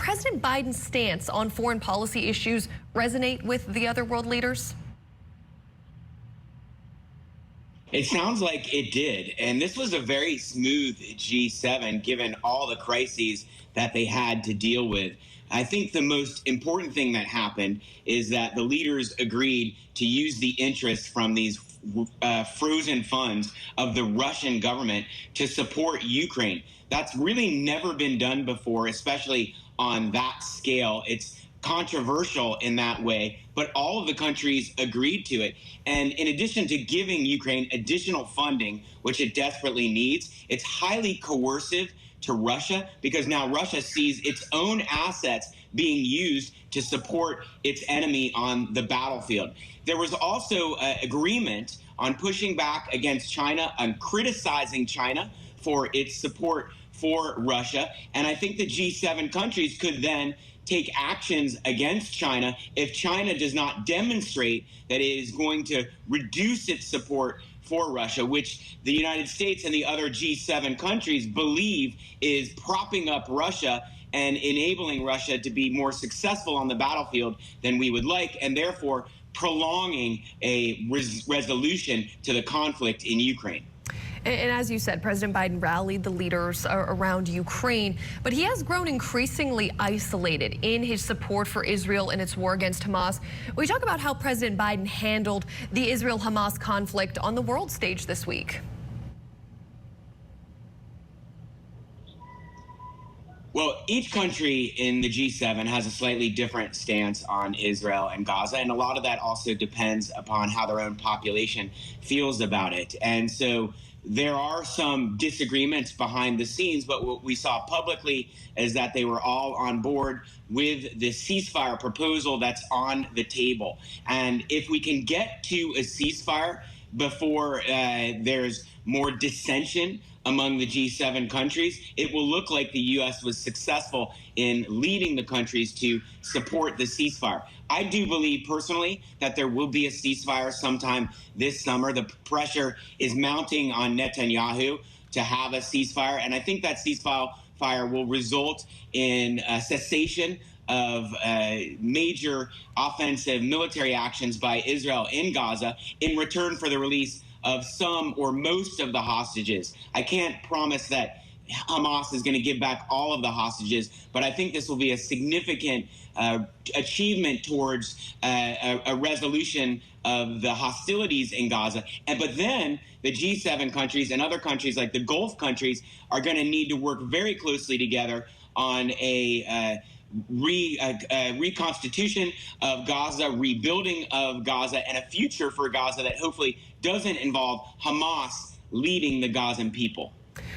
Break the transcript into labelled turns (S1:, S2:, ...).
S1: President Biden's stance on foreign policy issues resonate with the other world leaders?
S2: It sounds like it did. And this was a very smooth G7, given all the crises that they had to deal with. I think the most important thing that happened is that the leaders agreed to use the interest from these frozen funds of the Russian government to support Ukraine. That's really never been done before, especially on that scale. It's controversial in that way, but all of the countries agreed to it. And in addition to giving Ukraine additional funding, which it desperately needs, it's highly coercive to Russia because now Russia sees its own assets being used to support its enemy on the battlefield. There was also agreement on pushing back against China, on criticizing China for its support for Russia. And I think the G7 countries could then take actions against China if China does not demonstrate that it is going to reduce its support for Russia, which the United States and the other G7 countries believe is propping up Russia and enabling Russia to be more successful on the battlefield than we would like, and therefore prolonging a resolution to the conflict in Ukraine.
S1: And as you said, President Biden rallied the leaders around Ukraine, but he has grown increasingly isolated in his support for Israel in its war against Hamas. We talk about how President Biden handled the Israel-Hamas conflict on the world stage this week.
S2: Well, each country in the G7 has a slightly different stance on Israel and Gaza, and a lot of that also depends upon how their own population feels about it. And so there are some disagreements behind the scenes, but what we saw publicly is that they were all on board with the ceasefire proposal that's on the table. And if we can get to a ceasefire before there's more dissension among the G7 countries, it will look like the U.S. was successful in leading the countries to support the ceasefire. I do believe personally that there will be a ceasefire sometime this summer. The pressure is mounting on Netanyahu to have a ceasefire, and I think that ceasefire will result in a cessation of major offensive military actions by Israel in Gaza in return for the release of some or most of the hostages. I can't promise that Hamas is going to give back all of the hostages, but I think this will be a significant achievement towards a resolution of the hostilities in Gaza. But then the G7 countries and other countries like the Gulf countries are going to need to work very closely together on a reconstitution of Gaza, rebuilding of Gaza, and a future for Gaza that hopefully doesn't involve Hamas leading the Gazan people.